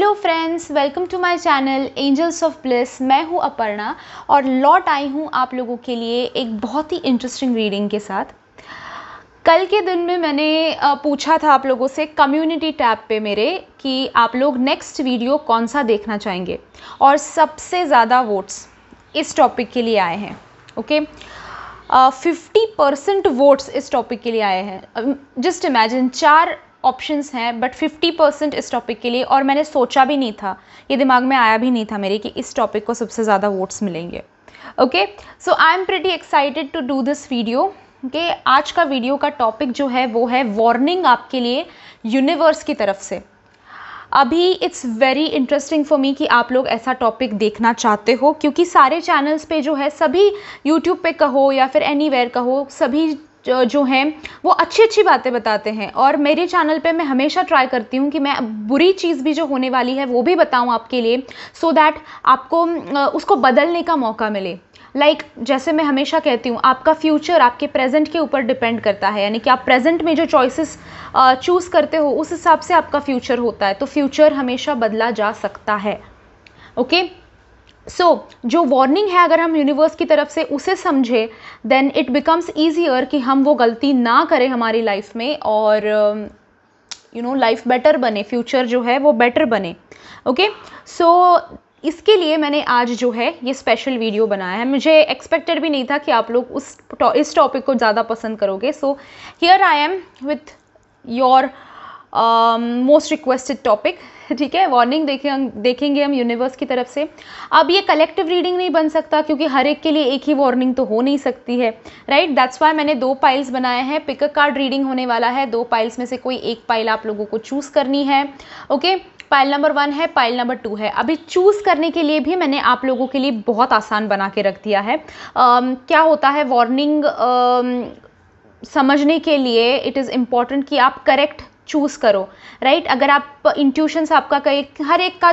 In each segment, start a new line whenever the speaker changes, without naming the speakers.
Hello friends, welcome to my channel angels of bliss. मैं हूं अपर्णा और लौट आई हूं आप लोगों के लिए एक बहुत ही इंटरेस्टिंग रीडिंग के साथ। कल के दिन में मैंने पूछा था आप लोगों से कम्युनिटी टैब पे मेरे कि आप लोग नेक्स्ट वीडियो कौन सा देखना चाहेंगे, और सबसे ज़्यादा वोट्स इस टॉपिक के लिए आए हैं। ओके, 50% वोट्स इस टॉपिक के लिए आए हैं। जस्ट इमेजिन, 4 ऑप्शंस हैं बट 50% इस टॉपिक के लिए। और मैंने सोचा भी नहीं था, ये दिमाग में आया भी नहीं था मेरे कि इस टॉपिक को सबसे ज़्यादा वोट्स मिलेंगे। Okay, so I am pretty excited to do this video. Okay, आज का वीडियो का टॉपिक जो है वो है वार्निंग आपके लिए यूनिवर्स की तरफ से। अभी it's very interesting for me कि आप लोग ऐसा टॉपिक देखना चाहते हो, क्योंकि सारे चैनल्स पे जो है, सभी यूट्यूब पे कहो या फिर एनीवेयर कहो, सभी जो हैं वो अच्छी अच्छी बातें बताते हैं। और मेरे चैनल पे मैं हमेशा ट्राई करती हूँ कि मैं बुरी चीज़ भी जो होने वाली है वो भी बताऊँ आपके लिए, सो दैट आपको उसको बदलने का मौका मिले। जैसे मैं हमेशा कहती हूँ, आपका फ्यूचर आपके प्रेजेंट के ऊपर डिपेंड करता है। यानी कि आप प्रेजेंट में जो चॉइसेस चूज़ करते हो उस हिसाब से आपका फ्यूचर होता है। तो फ्यूचर हमेशा बदला जा सकता है। ओके, सो जो वार्निंग है, अगर हम यूनिवर्स की तरफ से उसे समझे, देन इट बिकम्स ईजियर कि हम वो गलती ना करें हमारी लाइफ में, और लाइफ बेटर बने, फ्यूचर जो है वो बेटर बने। ओके, सो इसके लिए मैंने आज जो है ये स्पेशल वीडियो बनाया है। मुझे एक्सपेक्टेड भी नहीं था कि आप लोग इस टॉपिक को ज़्यादा पसंद करोगे। So here I am with your most requested topic. ठीक है, वार्निंग देखेंगे हम यूनिवर्स की तरफ से। अब ये कलेक्टिव रीडिंग नहीं बन सकता, क्योंकि हर एक के लिए एक ही वार्निंग तो हो नहीं सकती है, राइट। दैट्स वाई मैंने 2 पाइल्स बनाए हैं। पिक अ कार्ड रीडिंग होने वाला है। 2 पाइल्स में से कोई एक पाइल आप लोगों को चूज़ करनी है। ओके, पाइल नंबर 1 है, पाइल नंबर 2 है। अभी चूज़ करने के लिए भी मैंने आप लोगों के लिए बहुत आसान बना के रख दिया है। क्या होता है, वार्निंग समझने के लिए इट इज़ इम्पॉर्टेंट कि आप करेक्ट चूज़ करो, राइट। अगर आप इंट्यूशन से आपका हर एक का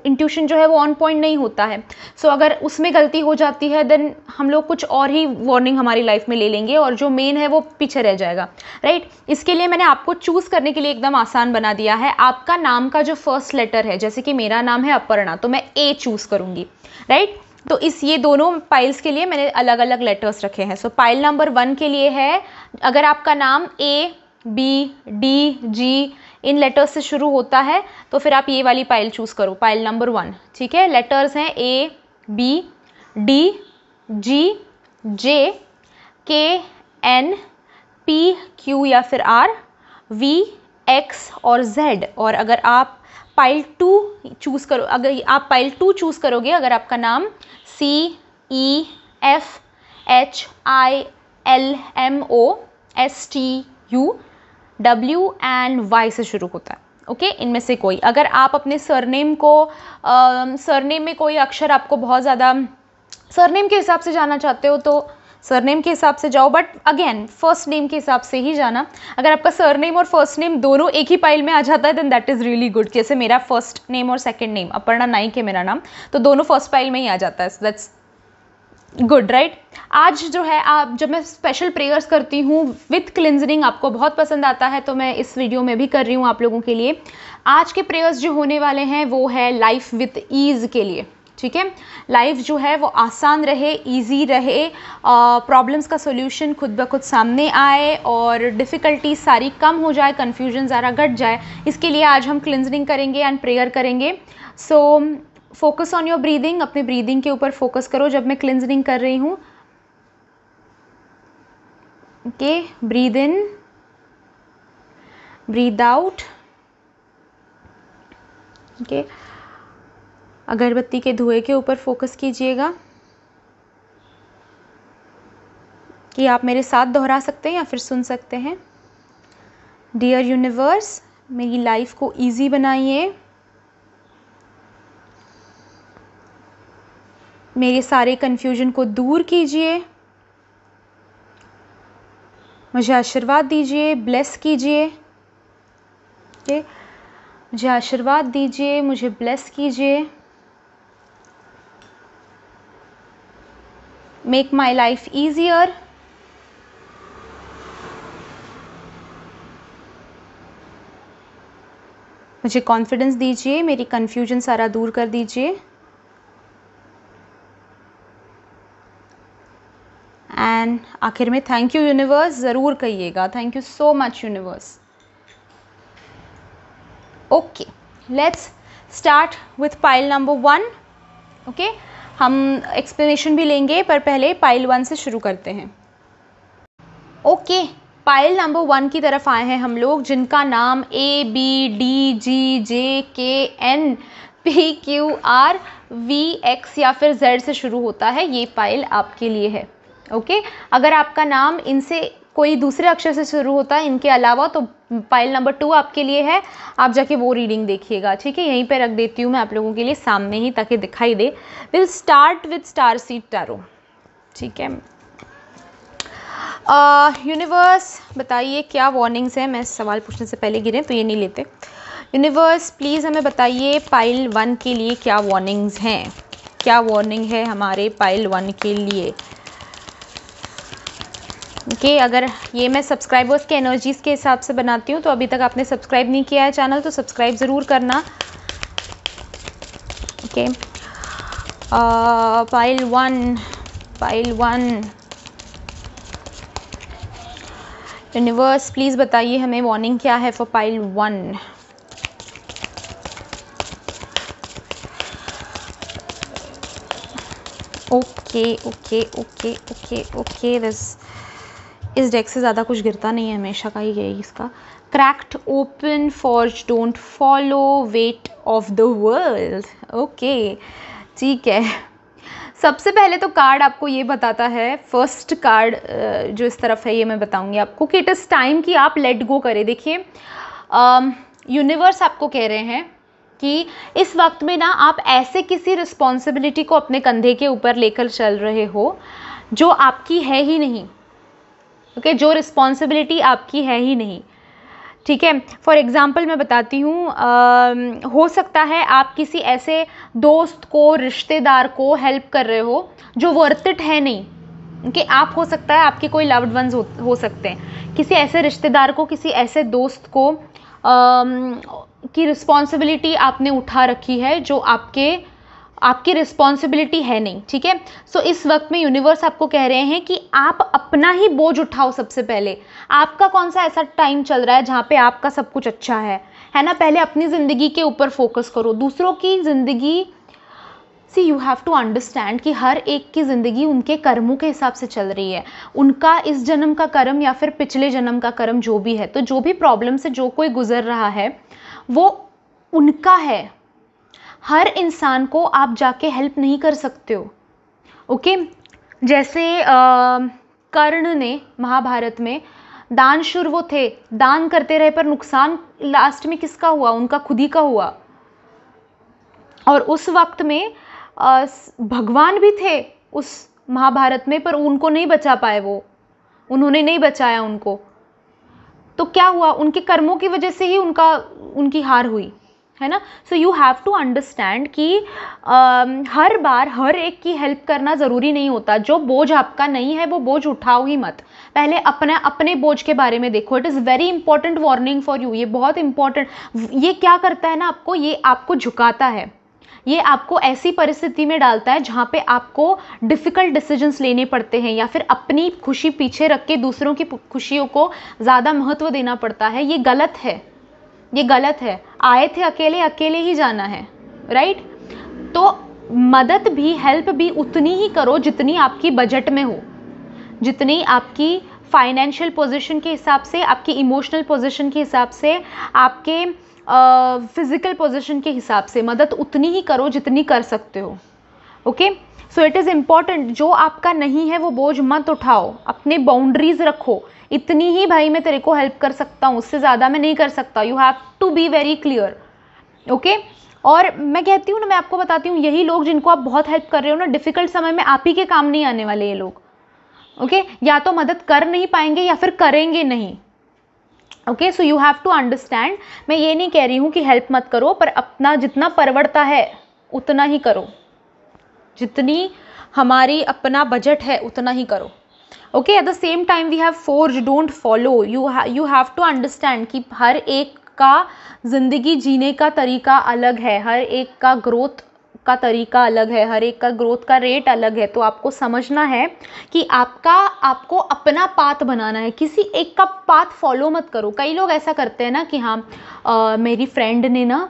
इंट्यूशन जो है वो ऑन पॉइंट नहीं होता है। सो अगर उसमें गलती हो जाती है, देन हम लोग कुछ और ही वार्निंग हमारी लाइफ में ले लेंगे और जो मेन है वो पीछे रह जाएगा, राइट। इसके लिए मैंने आपको चूज़ करने के लिए एकदम आसान बना दिया है। आपका नाम का जो फर्स्ट लेटर है, जैसे कि मेरा नाम है अपर्णा, तो मैं ए चूज़ करूँगी, राइट। तो ये दोनों पाइल्स के लिए मैंने अलग अलग लेटर्स रखे हैं। सो पाइल नंबर 1 के लिए है, अगर आपका नाम ए, बी, डी, जी इन लेटर्स से शुरू होता है तो फिर आप ये वाली पाइल चूज़ करो, पाइल नंबर 1। ठीक है, लेटर्स हैं ए, बी, डी, जी, जे, के, एन, पी, क्यू या फिर आर, वी, एक्स और जेड। और अगर आप पाइल 2 चूज़ करो, अगर आप पाइल 2 चूज़ करोगे, अगर आपका नाम C, E, F, H, I, L, M, O, S, T, U, W and Y से शुरू होता है। ओके, इनमें से कोई, अगर आप अपने सरनेम को सरनेम में कोई अक्षर आपको बहुत ज़्यादा सरनेम के हिसाब से जाना चाहते हो तो सरनेम के हिसाब से जाओ, बट अगेन फर्स्ट नेम के हिसाब से ही जाना। अगर आपका सरनेम और फर्स्ट नेम दोनों एक ही पाइल में आ जाता है then that is really good. जैसे मेरा फर्स्ट नेम और सेकंड नेम अपर्णा नाइक है मेरा नाम, तो दोनों फर्स्ट पाइल में ही आ जाता है। So that's good, right. आज जो है, आप जब मैं स्पेशल प्रेयर्स करती हूँ विथ क्लिंजरिंग, आपको बहुत पसंद आता है, तो मैं इस वीडियो में भी कर रही हूँ आप लोगों के लिए। आज के प्रेयर्स जो होने वाले हैं वो है लाइफ विथ ईज़ के लिए। ठीक है, लाइफ जो है वो आसान रहे, इजी रहे, प्रॉब्लम्स का सोल्यूशन खुद ब खुद सामने आए और डिफ़िकल्टी सारी कम हो जाए, कन्फ्यूजन ज़रा घट जाए। इसके लिए आज हम क्लिंजरिंग करेंगे एंड प्रेयर करेंगे। So focus on your breathing, अपने ब्रीदिंग के ऊपर फोकस करो जब मैं क्लिंजरिंग कर रही हूँ। Okay, breathe in, breathe out. Okay, अगरबत्ती के धुएं के ऊपर फोकस कीजिएगा, कि आप मेरे साथ दोहरा सकते हैं या फिर सुन सकते हैं। डियर यूनिवर्स, मेरी लाइफ को इजी बनाइए, मेरे सारे कन्फ्यूजन को दूर कीजिए, मुझे आशीर्वाद दीजिए, ब्लेस कीजिए। ओके, मुझे आशीर्वाद दीजिए, मुझे ब्लेस कीजिए। मेक माई लाइफ ईजियर, मुझे कॉन्फिडेंस दीजिए, मेरी कन्फ्यूजन सारा दूर कर दीजिए। एंड आखिर में थैंक यू यूनिवर्स ज़रूर कहिएगा। Thank you so much universe. Okay, let's start with pile number 1। Okay, हम एक्सप्लेनेशन भी लेंगे पर पहले पाइल 1 से शुरू करते हैं। ओके, पाइल नंबर 1 की तरफ आए हैं हम लोग, जिनका नाम ABDGJKNPQRVX या फिर Z से शुरू होता है। ये पाइल आपके लिए है। ओके, अगर आपका नाम इनसे कोई दूसरे अक्षर से शुरू होता है इनके अलावा, तो पाइल नंबर 2 आपके लिए है। आप जाके वो रीडिंग देखिएगा, ठीक है। यहीं पे रख देती हूँ मैं आप लोगों के लिए सामने ही, ताकि दिखाई दे। Will start with star seed tarot, ठीक है। यूनिवर्स बताइए क्या वार्निंग्स हैं। मैं सवाल पूछने से पहले गिरे तो ये नहीं लेते। यूनिवर्स प्लीज़ हमें बताइए पाइल 1 के लिए क्या वार्निंग्स हैं, क्या वार्निंग है हमारे पाइल 1 के लिए। ओके, अगर ये मैं सब्सक्राइबर्स के एनर्जीज़ के हिसाब से बनाती हूँ, तो अभी तक आपने सब्सक्राइब नहीं किया है चैनल तो सब्सक्राइब ज़रूर करना। ओके, पाइल 1 यूनिवर्स प्लीज़ बताइए हमें वार्निंग क्या है फॉर पाइल 1। ओके, इस डेक से ज़्यादा कुछ गिरता नहीं है, हमेशा का ही है इसका। Cracked open forge don't follow weight of the world. Okay, ठीक है। सबसे पहले तो कार्ड आपको ये बताता है, फर्स्ट कार्ड जो इस तरफ है ये मैं बताऊंगी आपको कि इट इज़ टाइम कि आप लेट गो करें। देखिए, यूनिवर्स आपको कह रहे हैं कि इस वक्त में ना आप ऐसे किसी रिस्पॉन्सिबिलिटी को अपने कंधे के ऊपर लेकर चल रहे हो जो आपकी है ही नहीं। ओके, जो रिस्पॉन्सिबिलिटी आपकी है ही नहीं, ठीक है। फॉर एग्ज़ाम्पल मैं बताती हूँ, हो सकता है आप किसी ऐसे दोस्त को, रिश्तेदार को हेल्प कर रहे हो जो वर्थ इट है नहीं। ओके, आप हो सकता है आपके कोई लव्ड वंस हो सकते हैं, किसी ऐसे रिश्तेदार को, किसी ऐसे दोस्त को की रिस्पॉन्सिबिलिटी आपने उठा रखी है जो आपकी रिस्पॉन्सिबिलिटी है नहीं, ठीक है। सो इस वक्त में यूनिवर्स आपको कह रहे हैं कि आप अपना ही बोझ उठाओ। सबसे पहले आपका कौन सा ऐसा टाइम चल रहा है जहाँ पे आपका सब कुछ अच्छा है ना। पहले अपनी ज़िंदगी के ऊपर फोकस करो, दूसरों की ज़िंदगी सी यू हैव टू अंडरस्टैंड कि हर एक की ज़िंदगी उनके कर्मों के हिसाब से चल रही है। उनका इस जन्म का कर्म या फिर पिछले जन्म का कर्म जो भी है, तो जो भी प्रॉब्लम से जो कोई गुजर रहा है वो उनका है। हर इंसान को आप जाके हेल्प नहीं कर सकते हो। ओके, जैसे कर्ण ने महाभारत में दानशूर वो थे, दान करते रहे पर नुकसान लास्ट में किसका हुआ? उनका खुद ही का हुआ। और उस वक्त में भगवान भी थे उस महाभारत में, पर उनको नहीं बचा पाए, उन्होंने नहीं बचाया उनको। तो क्या हुआ? उनके कर्मों की वजह से ही उनकी हार हुई, है ना। So you have to understand कि हर बार हर एक की हेल्प करना ज़रूरी नहीं होता। जो बोझ आपका नहीं है वो बोझ उठाओ ही मत। पहले अपने बोझ के बारे में देखो। It is very important warning for you. ये बहुत इंपॉर्टेंट, ये क्या करता है ना आपको, ये आपको झुकाता है, ये आपको ऐसी परिस्थिति में डालता है जहाँ पे आपको डिफ़िकल्ट डिसीजंस लेने पड़ते हैं, या फिर अपनी खुशी पीछे रख के दूसरों की खुशियों को ज़्यादा महत्व देना पड़ता है। ये गलत है, ये गलत है। आए थे अकेले, अकेले ही जाना है, राइट। तो मदद भी, हेल्प भी उतनी ही करो जितनी आपकी बजट में हो, जितनी आपकी फाइनेंशियल पोजीशन के हिसाब से, आपकी इमोशनल पोजीशन के हिसाब से, आपके फिजिकल पोजीशन के हिसाब से। मदद उतनी ही करो जितनी कर सकते हो। Okay, so it is important, जो आपका नहीं है वो बोझ मत उठाओ, अपने बाउंड्रीज रखो। इतनी ही भाई मैं तेरे को हेल्प कर सकता हूँ, उससे ज़्यादा मैं नहीं कर सकता। You have to be very clear. Okay, और मैं कहती हूँ ना, मैं आपको बताती हूँ, यही लोग जिनको आप बहुत हेल्प कर रहे हो ना, डिफ़िकल्ट समय में आप ही के काम नहीं आने वाले ये लोग। ओके, या तो मदद कर नहीं पाएंगे या फिर करेंगे नहीं। Okay, so you have to understand. मैं ये नहीं कह रही हूँ कि हेल्प मत करो, पर अपना जितना परवड़ता है उतना ही करो, जितनी हमारी अपना बजट है उतना ही करो। Okay, at the same time we have forge don't follow. You have to understand कि हर एक का ज़िंदगी जीने का तरीका अलग है, हर एक का ग्रोथ का तरीका अलग है, हर एक का ग्रोथ का रेट अलग है। तो आपको समझना है कि आपको अपना पाथ बनाना है, किसी एक का पाथ फॉलो मत करो। कई लोग ऐसा करते हैं ना कि हाँ मेरी फ्रेंड ने ना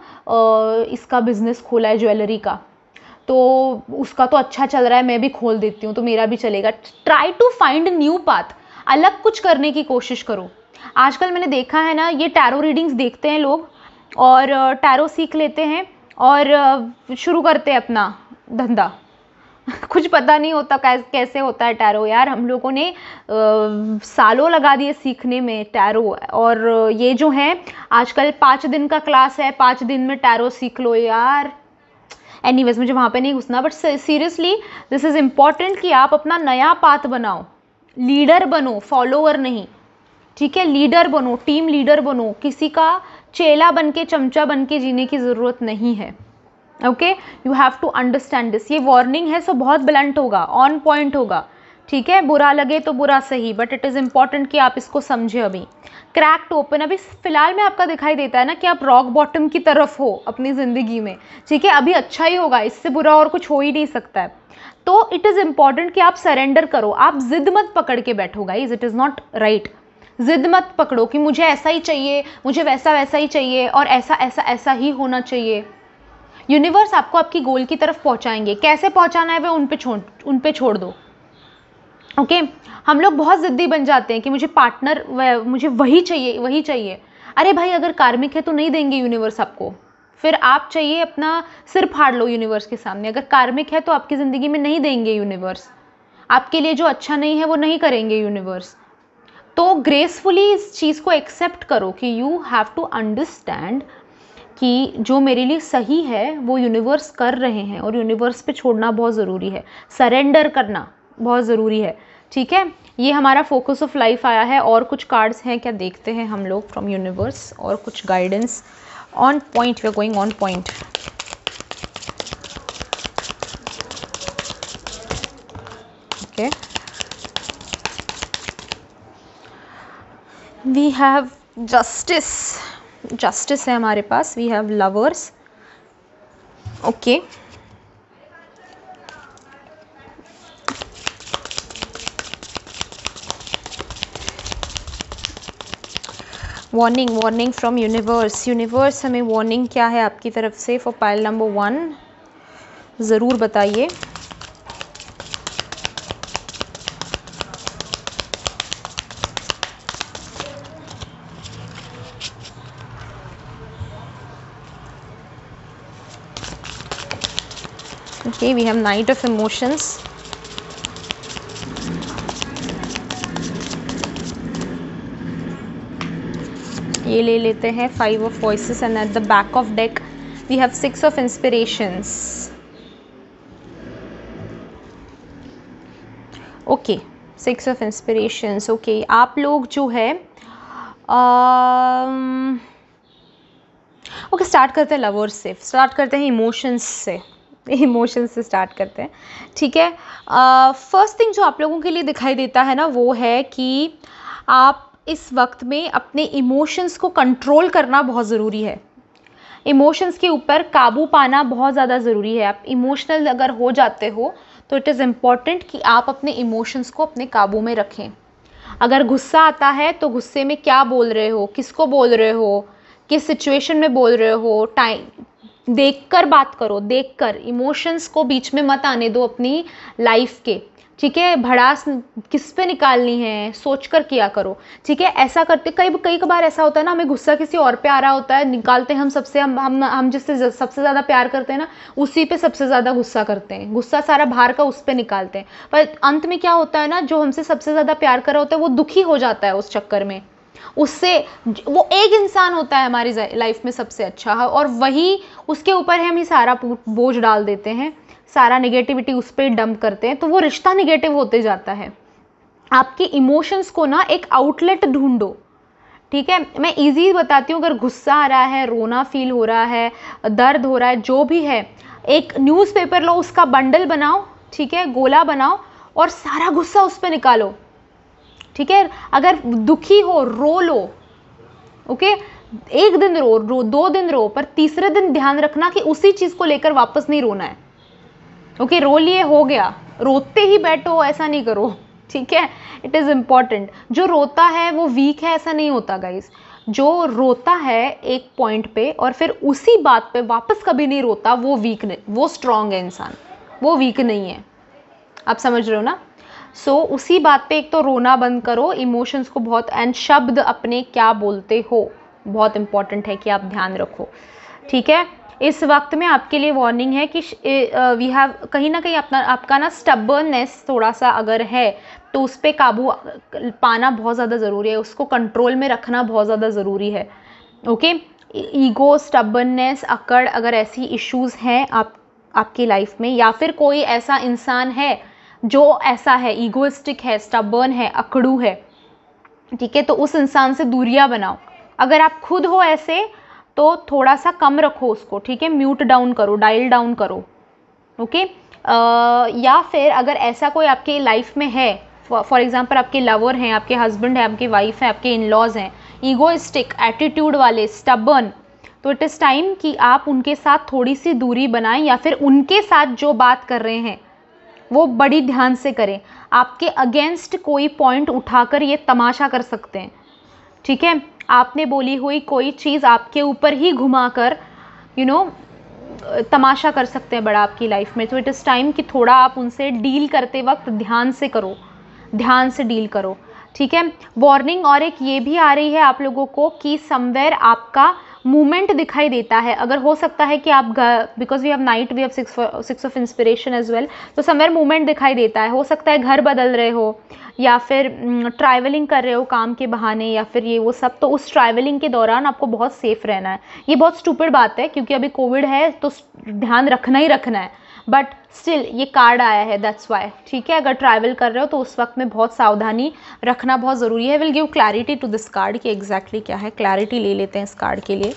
इसका बिज़नेस खोला है ज्वेलरी का, तो उसका तो अच्छा चल रहा है, मैं भी खोल देती हूँ तो मेरा भी चलेगा। Try to find new path, अलग कुछ करने की कोशिश करो। आजकल मैंने देखा है ना, ये टैरो रीडिंग्स देखते हैं लोग और टैरो सीख लेते हैं और शुरू करते हैं अपना धंधा। कुछ पता नहीं होता कैसे होता है टैरो। यार हम लोगों ने सालों लगा दिए सीखने में टैरो, और ये जो है आजकल 5 दिन का क्लास है, 5 दिन में टैरो सीख लो यार। एनीवेज मुझे वहाँ पे नहीं घुसना, but seriously this is important कि आप अपना नया पाथ बनाओ, लीडर बनो, फॉलोअर नहीं, ठीक है? लीडर बनो, टीम लीडर बनो, किसी का चेला बन के, चमचा बन के जीने की ज़रूरत नहीं है। Okay, you have to understand this. ये वार्निंग है, सो बहुत ब्लंट होगा, ऑन पॉइंट होगा, ठीक है? बुरा लगे तो बुरा सही, बट इट इज़ इम्पॉर्टेंट कि आप इसको समझे। अभी क्रैक्ड ओपन, अभी फिलहाल में आपका दिखाई देता है ना कि आप रॉक बॉटम की तरफ हो अपनी ज़िंदगी में, ठीक है? अभी अच्छा ही होगा, इससे बुरा और कुछ हो ही नहीं सकता है। तो इट इज़ इम्पॉर्टेंट कि आप सरेंडर करो, आप जिद मत पकड़ के बैठो guys, it is not right. जिद मत पकड़ो कि मुझे ऐसा ही चाहिए, मुझे वैसा वैसा ही चाहिए और ऐसा ऐसा ऐसा ही होना चाहिए। यूनिवर्स आपको आपकी गोल की तरफ पहुंचाएंगे, कैसे पहुंचाना है वह उन पे छोड़ दो। ओके हम लोग बहुत ज़िद्दी बन जाते हैं कि मुझे पार्टनर, मुझे वही चाहिए वही चाहिए। अरे भाई अगर कार्मिक है तो नहीं देंगे यूनिवर्स आपको, फिर आप चाहिए अपना सिर फाड़ लो यूनिवर्स के सामने। अगर कार्मिक है तो आपकी ज़िंदगी में नहीं देंगे यूनिवर्स, आपके लिए जो अच्छा नहीं है वो नहीं करेंगे यूनिवर्स। तो ग्रेसफुली इस चीज़ को एक्सेप्ट करो कि यू हैव टू अंडरस्टैंड कि जो मेरे लिए सही है वो यूनिवर्स कर रहे हैं, और यूनिवर्स पे छोड़ना बहुत ज़रूरी है, सरेंडर करना बहुत ज़रूरी है, ठीक है? ये हमारा फोकस ऑफ लाइफ आया है। और कुछ कार्ड्स हैं क्या, देखते हैं हम लोग फ्रॉम यूनिवर्स, और कुछ guidance on point, we are going on point. Okay we have justice, justice है हमारे पास, we have lovers. Okay warning, warning from universe. Universe हमें वार्निंग क्या है आपकी तरफ से फॉर पाइल नंबर 1, ज़रूर बताइए। Okay, we have Knight of Emotions. ये ले लेते हैं 5 of Voices, and at the back of deck we have 6 of Inspirations. Okay, 6 of Inspirations. Okay, आप लोग जो है ओके स्टार्ट करते हैं लवर्स से, स्टार्ट करते हैं इमोशंस से, इमोशंस से स्टार्ट करते हैं, ठीक है? फर्स्ट थिंग जो आप लोगों के लिए दिखाई देता है ना वो है कि आप इस वक्त में अपने इमोशंस को कंट्रोल करना बहुत ज़रूरी है। इमोशंस के ऊपर काबू पाना बहुत ज़्यादा ज़रूरी है। आप इमोशनल अगर हो जाते हो तो इट इज़ इम्पॉर्टेंट कि आप अपने इमोशंस को अपने काबू में रखें। अगर गुस्सा आता है तो गुस्से में क्या बोल रहे हो, किसको बोल रहे हो, किस सिचुएशन में बोल रहे हो, टाइम देखकर बात करो, देखकर। इमोशंस को बीच में मत आने दो अपनी लाइफ के, ठीक है? भड़ास किस पे निकालनी है सोच कर किया करो, ठीक है? ऐसा करते कई बार ऐसा होता है ना, हमें गुस्सा किसी और पे आ रहा होता है, निकालते हैं हम सबसे, हम जिससे सबसे ज़्यादा प्यार करते हैं ना उसी पे सबसे ज़्यादा गुस्सा करते हैं, गुस्सा सारा बाहर का उस पे निकालते हैं। पर अंत में क्या होता है ना, जो हमसे सबसे ज़्यादा प्यार कर रहा होता है वो दुखी हो जाता है उस चक्कर में। उससे वो एक इंसान होता है हमारी लाइफ में सबसे अच्छा, और वही उसके ऊपर हम ही सारा बोझ डाल देते हैं, सारा नेगेटिविटी उस पर डंप करते हैं, तो वो रिश्ता नेगेटिव होते जाता है। आपके इमोशंस को ना एक आउटलेट ढूंढो, ठीक है? मैं इजी बताती हूँ। अगर गुस्सा आ रहा है, रोना फील हो रहा है, दर्द हो रहा है, जो भी है, एक न्यूज़पेपर लो, उसका बंडल बनाओ, ठीक है? गोला बनाओ और सारा गुस्सा उस पर निकालो, ठीक है? अगर दुखी हो रो लो, ओके? एक दिन रो 2 दिन रो, पर तीसरे दिन ध्यान रखना कि उसी चीज को लेकर वापस नहीं रोना है। ओके, रो लिए हो गया, रोते ही बैठो ऐसा नहीं करो, ठीक है। It is important. जो रोता है वो वीक है ऐसा नहीं होता गाइस। जो रोता है एक पॉइंट पे और फिर उसी बात पे वापस कभी नहीं रोता, वो वीक नहीं, वो स्ट्रांग है इंसान, वो वीक नहीं है। आप समझ रहे हो ना। सो उसी बात पे एक तो रोना बंद करो, इमोशंस को बहुत, एंड शब्द अपने क्या बोलते हो बहुत इंपॉर्टेंट है कि आप ध्यान रखो, ठीक है। इस वक्त में आपके लिए वार्निंग है कि वी हैव कहीं ना कहीं अपना आपका ना स्टबर्ननेस थोड़ा सा अगर है तो उस पर काबू पाना बहुत ज़्यादा ज़रूरी है, उसको कंट्रोल में रखना बहुत ज़्यादा ज़रूरी है। ओके, ईगो, स्टबर्ननेस, अकड़, अगर ऐसी इश्यूज़ हैं आपकी लाइफ में, या फिर कोई ऐसा इंसान है जो ऐसा है, ईगोइस्टिक है, स्टबर्न है, अकड़ू है, ठीक है, तो उस इंसान से दूरियां बनाओ। अगर आप खुद हो ऐसे तो थोड़ा सा कम रखो उसको, ठीक है, म्यूट डाउन करो, डायल डाउन करो। ओके, या फिर अगर ऐसा कोई आपके लाइफ में है, फॉर एग्जांपल आपके लवर हैं, आपके हस्बैंड है, आपकी वाइफ है, आपके इन-लॉज हैं, ईगोइस्टिक, एटीट्यूड वाले, स्टबर्न, तो इट इज़ टाइम कि आप उनके साथ थोड़ी सी दूरी बनाएं, या फिर उनके साथ जो बात कर रहे हैं वो बड़ी ध्यान से करें। आपके अगेंस्ट कोई पॉइंट उठाकर ये तमाशा कर सकते हैं, ठीक है। आपने बोली हुई कोई चीज़ आपके ऊपर ही घुमाकर तमाशा कर सकते हैं बड़ा आपकी लाइफ में। तो इट इज़ टाइम कि थोड़ा आप उनसे डील करते वक्त ध्यान से करो, ध्यान से डील करो, ठीक है। वार्निंग और एक ये भी आ रही है आप लोगों को कि समवेयर आपका मूवमेंट दिखाई देता है। अगर हो सकता है कि आप because we have knight, we have six of inspiration as well, तो समवेयर मूवमेंट दिखाई देता है। हो सकता है घर बदल रहे हो, या फिर ट्रैवलिंग कर रहे हो काम के बहाने, या फिर ये वो सब। तो उस ट्रैवलिंग के दौरान आपको बहुत सेफ रहना है। ये बहुत स्टूपिड बात है क्योंकि अभी कोविड है तो ध्यान रखना ही रखना है, बट स्टिल ये कार्ड आया है, दैट्स वाई, ठीक है। अगर ट्रैवल कर रहे हो तो उस वक्त में बहुत सावधानी रखना बहुत ज़रूरी है। Will give clarity to this card कि एग्जैक्टली क्या है, क्लैरिटी ले लेते हैं इस कार्ड के लिए।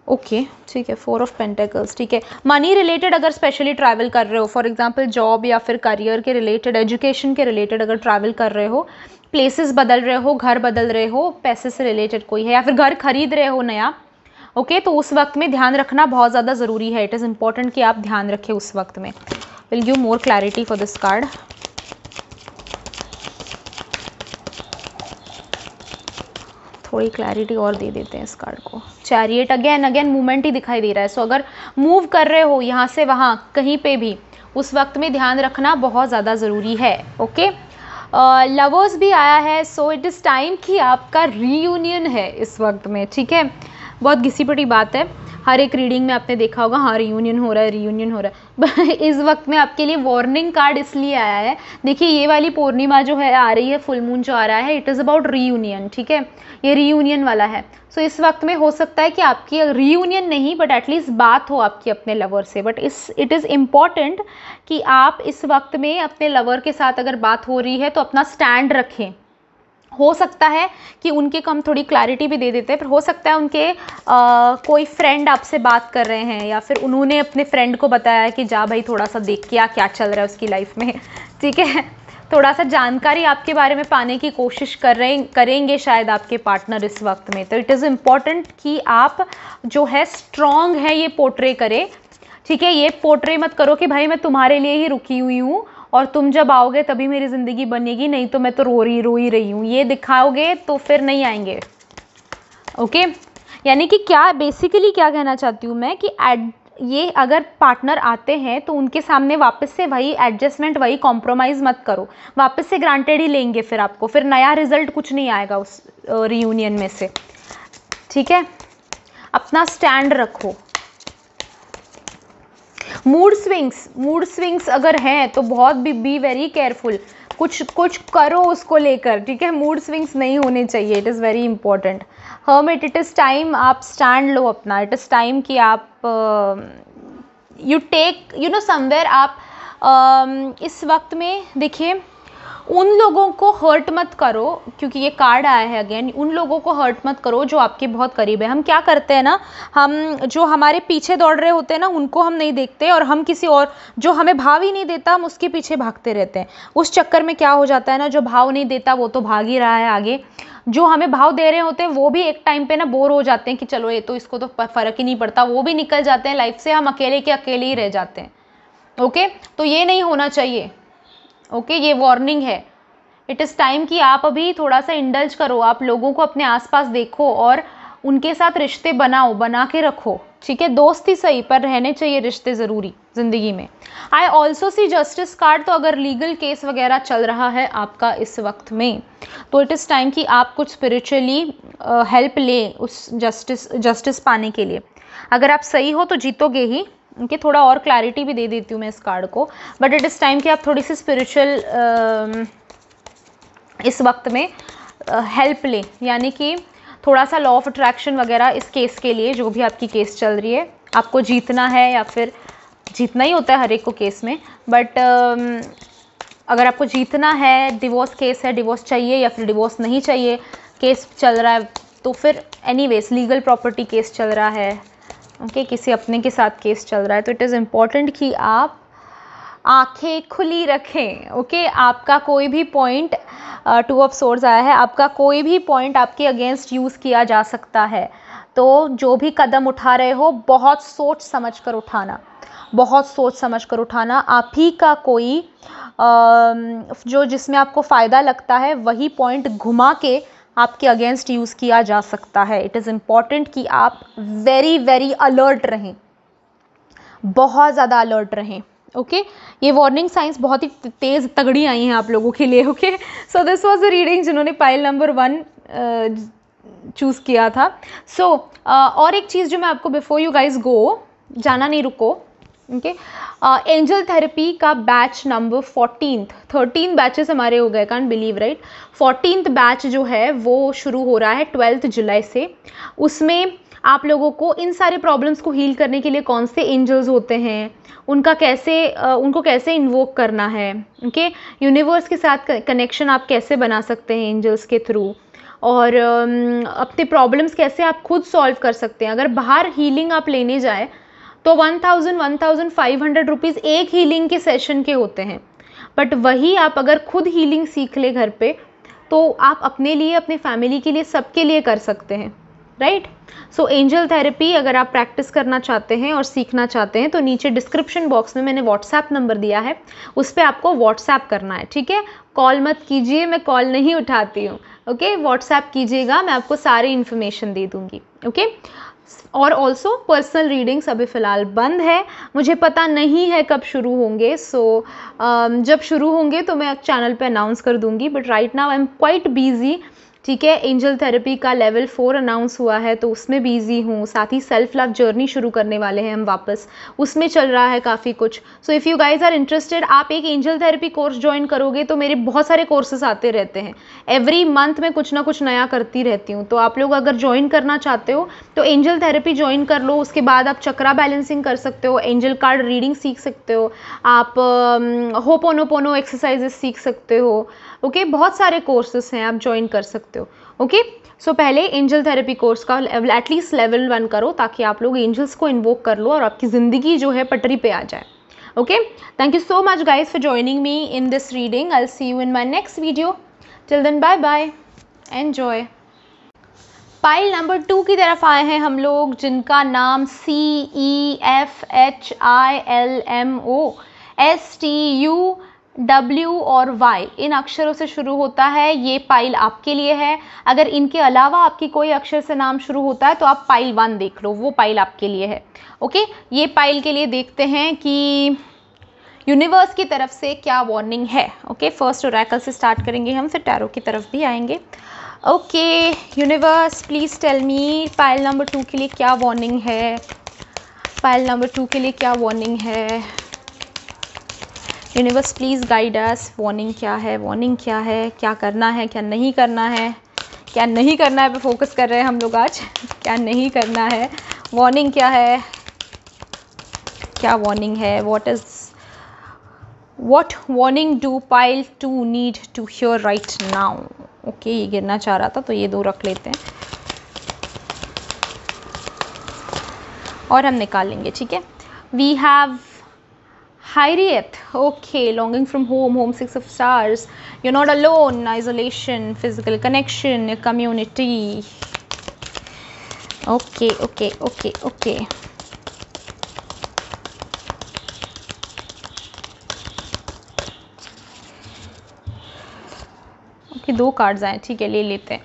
ओके, ठीक है, 4 ऑफ पेंटिकल्स, ठीक है। मनी रिलेटेड अगर स्पेशली ट्रैवल कर रहे हो, फॉर एग्जांपल जॉब या फिर करियर के रिलेटेड, एजुकेशन के रिलेटेड अगर ट्रैवल कर रहे हो, प्लेसेस बदल रहे हो, घर बदल रहे हो, पैसे से रिलेटेड कोई है, या फिर घर खरीद रहे हो नया, ओके, तो उस वक्त में ध्यान रखना बहुत ज़्यादा ज़रूरी है। इट इज़ इंपॉर्टेंट कि आप ध्यान रखें उस वक्त में। Will give more clarity for this card. थोड़ी क्लैरिटी और दे देते हैं इस कार्ड को। चैरियट, अगेन मूवमेंट ही दिखाई दे रहा है। सो अगर मूव कर रहे हो यहाँ से वहाँ कहीं पे भी, उस वक्त में ध्यान रखना बहुत ज़्यादा ज़रूरी है। ओके, लवर्स भी आया है। सो इट इज़ टाइम कि आपका रीयूनियन है इस वक्त में, ठीक है। बहुत घिसी पिटी बात है, हर एक रीडिंग में आपने देखा होगा, हाँ रीयूनियन हो रहा है, रीयूनियन हो रहा है। इस वक्त में आपके लिए वार्निंग कार्ड इसलिए आया है, देखिए ये वाली पूर्णिमा जो है आ रही है, फुल मून जो आ रहा है, इट इज़ अबाउट रीयूनियन, ठीक है, ये रीयूनियन वाला है। सो इस वक्त में हो सकता है कि आपकी रीयूनियन नहीं, बट एटलीस्ट बात हो आपकी अपने लवर से। बट इट इज़ इम्पॉर्टेंट कि आप इस वक्त में अपने लवर के साथ अगर बात हो रही है तो अपना स्टैंड रखें। हो सकता है कि उनके को हम थोड़ी क्लैरिटी भी दे देते हैं, पर हो सकता है उनके कोई फ्रेंड आपसे बात कर रहे हैं, या फिर उन्होंने अपने फ्रेंड को बताया कि जा भाई थोड़ा सा देख क्या चल रहा है उसकी लाइफ में, ठीक है। थोड़ा सा जानकारी आपके बारे में पाने की कोशिश करेंगे शायद आपके पार्टनर इस वक्त में। तो इट इज़ इम्पॉर्टेंट कि आप जो है स्ट्रॉन्ग है ये पोर्ट्रे करें, ठीक है। ये पोर्ट्रे मत करो कि भाई मैं तुम्हारे लिए ही रुकी हुई हूँ और तुम जब आओगे तभी मेरी ज़िंदगी बनेगी, नहीं तो मैं तो रो ही रही हूँ, ये दिखाओगे तो फिर नहीं आएंगे। ओके, यानी कि क्या बेसिकली क्या कहना चाहती हूँ मैं कि ये अगर पार्टनर आते हैं तो उनके सामने वापस से वही एडजस्टमेंट, वही कॉम्प्रोमाइज़ मत करो, वापस से ग्रांटेड ही लेंगे फिर आपको, फिर नया रिजल्ट कुछ नहीं आएगा उस रियूनियन में से, ठीक है। अपना स्टैंड रखो। मूड स्विंग्स अगर हैं तो बहुत बी वेरी केयरफुल, कुछ करो उसको लेकर, ठीक है। मूड स्विंग्स नहीं होने चाहिए, it is very important. Hermit, it is time आप स्टैंड लो अपना, इट इज़ टाइम कि आप यू टेक समवेयर आप इस वक्त में देखिए उन लोगों को हर्ट मत करो, क्योंकि ये कार्ड आया है अगेन, उन लोगों को हर्ट मत करो जो आपके बहुत करीब है। हम क्या करते हैं ना, हम जो हमारे पीछे दौड़ रहे होते हैं ना उनको हम नहीं देखते, और हम किसी और जो हमें भाव ही नहीं देता हम उसके पीछे भागते रहते हैं। उस चक्कर में क्या हो जाता है ना, जो भाव नहीं देता वो तो भाग ही रहा है आगे, जो हमें भाव दे रहे होते हैं वो भी एक टाइम पे ना बोर हो जाते हैं कि चलो ये तो इसको तो फ़र्क ही नहीं पड़ता, वो भी निकल जाते हैं लाइफ से, हम अकेले के अकेले ही रह जाते हैं। ओके, तो ये नहीं होना चाहिए। ओके, ये वार्निंग है। इट इज़ टाइम कि आप अभी थोड़ा सा इंडल्ज करो, आप लोगों को अपने आसपास देखो और उनके साथ रिश्ते बनाओ, बना के रखो, ठीक है। दोस्त ही सही पर रहने चाहिए रिश्ते ज़रूरी ज़िंदगी में। I also C justice card, तो अगर लीगल केस वगैरह चल रहा है आपका इस वक्त में, तो इट इज़ टाइम कि आप कुछ स्पिरिचुअली हेल्प लें उस जस्टिस पाने के लिए। अगर आप सही हो तो जीतोगे ही। उनके थोड़ा और क्लैरिटी भी दे देती हूँ मैं इस कार्ड को, बट इट इज़ टाइम कि आप थोड़ी सी स्पिरिचुअल इस वक्त में हेल्प लें, यानी कि थोड़ा सा लॉ ऑफ अट्रैक्शन वगैरह इस केस के लिए, जो भी आपकी केस चल रही है, आपको जीतना है, या फिर जीतना ही होता है हर एक को केस में, बट अगर आपको जीतना है, डिवोर्स केस है, डिवोर्स चाहिए या फिर डिवोर्स नहीं चाहिए, केस चल रहा है, तो फिर एनीवेज लीगल प्रॉपर्टी केस चल रहा है, ओके, किसी अपने के साथ केस चल रहा है, तो इट इज़ इम्पॉर्टेंट कि आप आंखें खुली रखें। ओके, आपका कोई भी पॉइंट, टू ऑफ सोर्ड्स आया है, आपका कोई भी पॉइंट आपके अगेंस्ट यूज़ किया जा सकता है, तो जो भी कदम उठा रहे हो बहुत सोच समझ कर उठाना, बहुत सोच समझ कर उठाना। आप ही का कोई जो जिसमें आपको फ़ायदा लगता है वही पॉइंट घुमा के आपके अगेंस्ट यूज़ किया जा सकता है। इट इज़ इम्पॉर्टेंट कि आप वेरी वेरी अलर्ट रहें, बहुत ज़्यादा अलर्ट रहें। ओके, ये वार्निंग साइंस बहुत ही तेज़ तगड़ी आई हैं आप लोगों के लिए। Okay, so this was the reading जिन्होंने पाइल नंबर 1 चूज़ किया था। सो और एक चीज़ जो मैं आपको बिफोर यू गाइज गो, जाना नहीं, रुको। ओके, एंजल थेरेपी का बैच नंबर 13 बैचेस हमारे हो गए, can't believe right. 14th batch जो है वो शुरू हो रहा है 12 जुलाई से। उसमें आप लोगों को इन सारे प्रॉब्लम्स को हील करने के लिए कौन से एंजल्स होते हैं, उनको कैसे इन्वोक करना है, ओके, यूनिवर्स के साथ कनेक्शन आप कैसे बना सकते हैं एंजल्स के थ्रू, और अपने प्रॉब्लम्स कैसे आप खुद सॉल्व कर सकते हैं। अगर बाहर हीलिंग आप लेने जाए तो 1500 रुपीज़ एक हीलिंग के सेशन के होते हैं, बट वही आप अगर खुद हीलिंग सीख ले घर पे, तो आप अपने लिए, अपने फैमिली के लिए, सबके लिए कर सकते हैं, राइट। सो एंजल थेरेपी अगर आप प्रैक्टिस करना चाहते हैं और सीखना चाहते हैं तो नीचे डिस्क्रिप्शन बॉक्स में मैंने व्हाट्सएप नंबर दिया है, उस पर आपको व्हाट्सएप करना है, ठीक है। कॉल मत कीजिए, मैं कॉल नहीं उठाती हूँ। ओके, व्हाट्सएप कीजिएगा, मैं आपको सारी इन्फॉर्मेशन दे दूँगी। ओके, और ऑल्सो पर्सनल रीडिंग्स अभी फ़िलहाल बंद है, मुझे पता नहीं है कब शुरू होंगे। सो जब शुरू होंगे तो मैं चैनल पे अनाउंस कर दूँगी, but right now I am quite busy, ठीक है। एंजल थेरेपी का लेवल 4 अनाउंस हुआ है तो उसमें बिजी हूँ, साथ ही सेल्फ लव जर्नी शुरू करने वाले हैं हम वापस, उसमें चल रहा है काफ़ी कुछ। So if you guys are interested, आप एक एंजल थेरेपी कोर्स ज्वाइन करोगे तो मेरे बहुत सारे कोर्सेज आते रहते हैं, एवरी मंथ में कुछ ना कुछ नया करती रहती हूँ। तो आप लोग अगर ज्वाइन करना चाहते हो तो एंजल थेरेपी ज्वाइन कर लो, उसके बाद आप चक्रा बैलेंसिंग कर सकते हो, एंजल कार्ड रीडिंग सीख सकते हो, आप होपोनोपोनो एक्सरसाइजेस सीख सकते हो। ओके, बहुत सारे कोर्सेस हैं, आप ज्वाइन कर सकते हो। ओके, सो पहले एंजल थेरेपी कोर्स का एटलीस्ट लेवल 1 करो, ताकि आप लोग एंजल्स को इन्वोक कर लो और आपकी ज़िंदगी जो है पटरी पे आ जाए। Okay, thank you so much guys for joining me in this reading. I will see you in my next video, till then bye bye, enjoy. Pile number 2 की तरफ आए हैं हम लोग, जिनका नाम CEFHILMOSTUW और Y इन अक्षरों से शुरू होता है। ये पाइल आपके लिए है। अगर इनके अलावा आपकी कोई अक्षर से नाम शुरू होता है तो आप पाइल 1 देख लो, वो पाइल आपके लिए है। ओके, ये पाइल के लिए देखते हैं कि यूनिवर्स की तरफ से क्या वार्निंग है। ओके, फर्स्ट ओरेकल से स्टार्ट करेंगे हम, फिर टैरो की तरफ भी आएंगे। Okay, universe please tell me pile number 2 के लिए क्या वार्निंग है, पाइल नंबर 2 के लिए क्या वार्निंग है। Universe please guide us, warning क्या है, वार्निंग क्या है, क्या करना है, क्या नहीं करना है, क्या नहीं करना है पे फोकस कर रहे हैं हम लोग आज, क्या नहीं करना है, वार्निंग क्या है, क्या वार्निंग है, what warning do pile 2 need to hear right now। Okay, ये गिरना चाह रहा था तो ये 2 रख लेते हैं और हम निकाल लेंगे, ठीक है। We have Harriet, okay, longing from home, home 6 of stars, you're not alone, isolation, physical connection, community. Okay, okay, okay, okay. Okay, 2 cards आए, ठीक है, ले लेते हैं।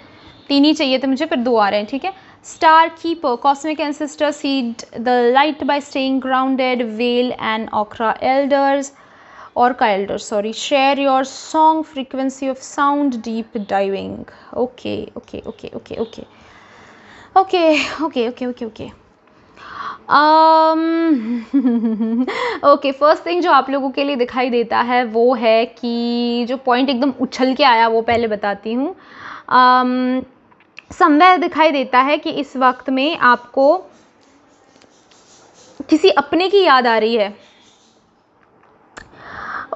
3 ही चाहिए थे मुझे, फिर 2 आ रहे हैं, ठीक है। Star keeper, cosmic ancestor, seed the light by staying grounded, well and ऑक्रा elders, orca elders, sorry, share your song, frequency of sound, deep diving. Okay okay okay okay okay okay okay okay okay okay okay, first thing जो आप लोगों के लिए दिखाई देता है वो है कि जो पॉइंट एकदम उछल के आया वो पहले बताती हूँ। समवेयर दिखाई देता है कि इस वक्त में आपको किसी अपने की याद आ रही है।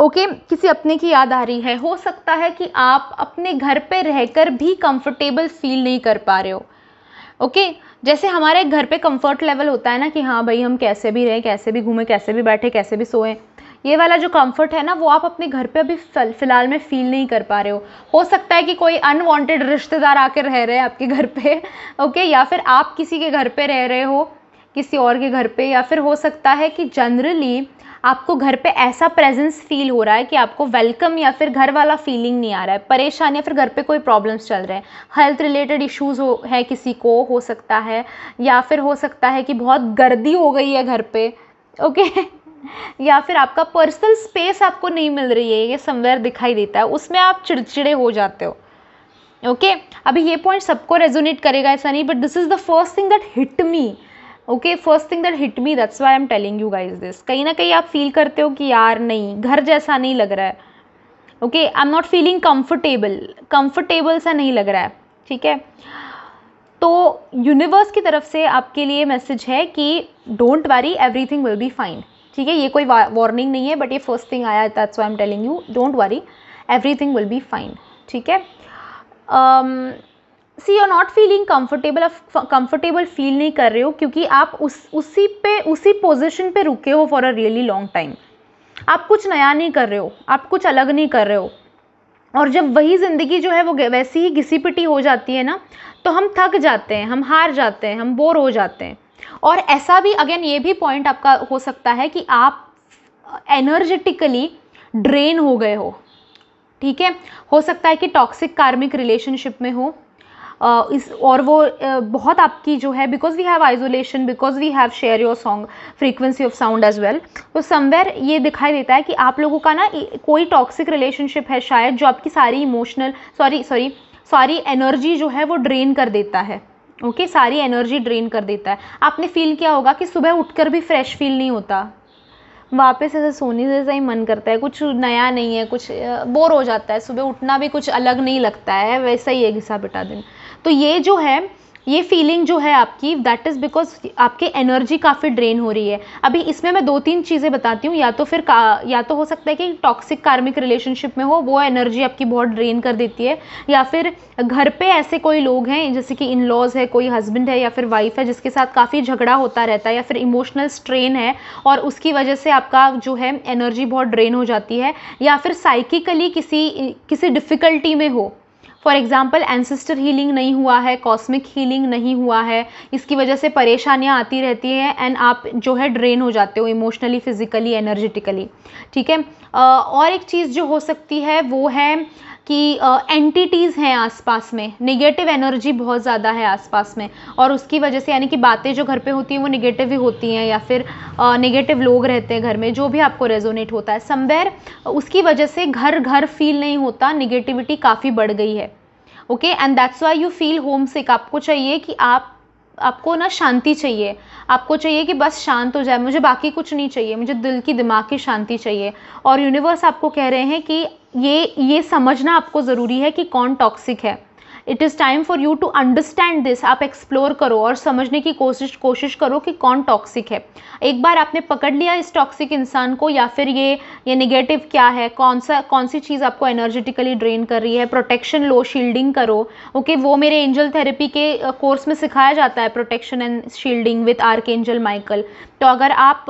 ओके, किसी अपने की याद आ रही है। हो सकता है कि आप अपने घर पे रहकर भी कंफर्टेबल फील नहीं कर पा रहे हो। ओके, जैसे हमारे घर पे कंफर्ट लेवल होता है ना कि हाँ भाई हम कैसे भी रहें, कैसे भी घूमें, कैसे भी बैठे, कैसे भी सोएं, ये वाला जो कंफर्ट है ना वो आप अपने घर पे अभी फ़िलहाल में फ़ील नहीं कर पा रहे हो। हो सकता है कि कोई अनवांटेड रिश्तेदार आकर रह रहे हैं आपके घर पे, ओके, या फिर आप किसी के घर पे रह रहे हो, किसी और के घर पे, या फिर हो सकता है कि जनरली आपको घर पे ऐसा प्रेजेंस फील हो रहा है कि आपको वेलकम या फिर घर वाला फीलिंग नहीं आ रहा है, परेशान, या फिर घर पे कोई प्रॉब्लम्स चल रहे हैं, हेल्थ रिलेटेड इश्यूज है किसी को, हो सकता है, या फिर हो सकता है कि बहुत गर्दी हो गई है घर पे, ओके या फिर आपका पर्सनल स्पेस आपको नहीं मिल रही है, ये समवेयर दिखाई देता है, उसमें आप चिड़चिड़े हो जाते हो। ओके, अभी ये पॉइंट सबको रेजोनेट करेगा ऐसा नहीं, but this is the first thing that hit me. Okay, first thing that hit me, that's why I am telling you guys this. कहीं ना कहीं आप फील करते हो कि यार नहीं, घर जैसा नहीं लग रहा है। Okay, I am not feeling comfortable सा नहीं लग रहा है, ठीक है। तो यूनिवर्स की तरफ से आपके लिए मैसेज है कि don't worry, everything will be fine, ठीक है। ये कोई वार्निंग नहीं है, बट ये फर्स्ट थिंग आया, that's why I am telling you, don't worry, everything will be fine, ठीक है। See you are not feeling comfortable feel नहीं कर रहे हो क्योंकि आप उसी पोजीशन पे रुके हो for a really long time. आप कुछ नया नहीं कर रहे हो, आप कुछ अलग नहीं कर रहे हो, और जब वही ज़िंदगी जो है वो वैसी ही घिसी पिटी हो जाती है ना, तो हम थक जाते हैं, हम हार जाते हैं, हम बोर हो जाते हैं। और ऐसा भी, अगेन ये भी पॉइंट आपका हो सकता है कि आप एनर्जेटिकली ड्रेन हो गए हो, ठीक है। हो सकता है कि टॉक्सिक कार्मिक रिलेशनशिप में हो, और वो बहुत आपकी जो है, because we have isolation, because we have share your song, frequency of sound as well, तो समवेयर ये दिखाई देता है कि आप लोगों का ना कोई टॉक्सिक रिलेशनशिप है शायद, जो आपकी सारी इमोशनल सारी एनर्जी जो है वो ड्रेन कर देता है। ओके, सारी एनर्जी ड्रेन कर देता है। आपने फील किया होगा कि सुबह उठकर भी फ्रेश फील नहीं होता, वापस ऐसे सोने जैसा ही मन करता है, कुछ नया नहीं है, कुछ बोर हो जाता है, सुबह उठना भी कुछ अलग नहीं लगता है, वैसा ही है घिसा पिटा दिन। तो ये जो है, ये फीलिंग जो है आपकी, दैट इज़ बिकॉज आपकी एनर्जी काफ़ी ड्रेन हो रही है। अभी इसमें मैं 2-3 चीज़ें बताती हूँ, या तो हो सकता है कि टॉक्सिक कार्मिक रिलेशनशिप में हो, वो एनर्जी आपकी बहुत ड्रेन कर देती है, या फिर घर पे ऐसे कोई लोग हैं जैसे कि इन लॉज है, कोई हस्बैंड है या फिर वाइफ है जिसके साथ काफ़ी झगड़ा होता रहता है, या फिर इमोशनल स्ट्रेन है और उसकी वजह से आपका जो है एनर्जी बहुत ड्रेन हो जाती है, या फिर साइकिकली किसी डिफ़िकल्टी में हो। फॉर एग्जाम्पल, एंसेस्टर हीलिंग नहीं हुआ है, कॉस्मिक हीलिंग नहीं हुआ है, इसकी वजह से परेशानियां आती रहती हैं एंड आप जो है ड्रेन हो जाते हो इमोशनली, फिजिकली, एनर्जेटिकली, ठीक है। और एक चीज़ जो हो सकती है वो है कि एंटिटीज़ हैं आसपास में, नेगेटिव एनर्जी बहुत ज़्यादा है आसपास में, और उसकी वजह से, यानी कि बातें जो घर पे होती हैं वो नेगेटिव ही होती हैं, या फिर नेगेटिव लोग रहते हैं घर में, जो भी आपको रेजोनेट होता है समवेयर, उसकी वजह से घर फील नहीं होता, नेगेटिविटी काफ़ी बढ़ गई है। Okay, and that's why you feel homesick. आपको चाहिए कि आपको ना शांति चाहिए, आपको चाहिए कि बस शांत हो जाए, मुझे बाकी कुछ नहीं चाहिए, मुझे दिल की दिमाग की शांति चाहिए। और यूनिवर्स आपको कह रहे हैं कि ये समझना आपको ज़रूरी है कि कौन टॉक्सिक है। It is time for you to understand this. आप एक्सप्लोर करो और समझने की कोशिश करो कि कौन टॉक्सिक है। एक बार आपने पकड़ लिया इस टॉक्सिक इंसान को, या फिर ये नेगेटिव क्या है, कौन सी चीज़ आपको एनर्जेटिकली ड्रेन कर रही है, प्रोटेक्शन लो, शील्डिंग करो। ओके, वो मेरे एंजल थेरेपी के कोर्स में सिखाया जाता है, protection and shielding with archangel Michael. तो अगर आप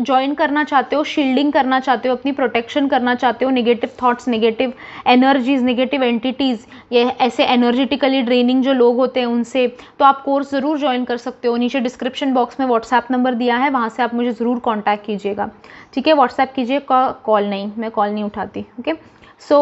ज्वाइन करना चाहते हो, शील्डिंग करना चाहते हो, अपनी प्रोटेक्शन करना चाहते हो, negative thoughts, negative energies, negative entities, ये ऐसे एनर्जेटिकली ड्रेनिंग जो लोग होते हैं उनसे, तो आप कोर्स ज़रूर ज्वाइन कर सकते हो। नीचे डिस्क्रिप्शन बॉक्स में व्हाट्सएप नंबर दिया है, वहाँ से आप मुझे ज़रूर कॉन्टैक्ट कीजिएगा। ठीक है, व्हाट्सएप कीजिए, कॉल नहीं, मैं कॉल नहीं उठाती। ओके, सो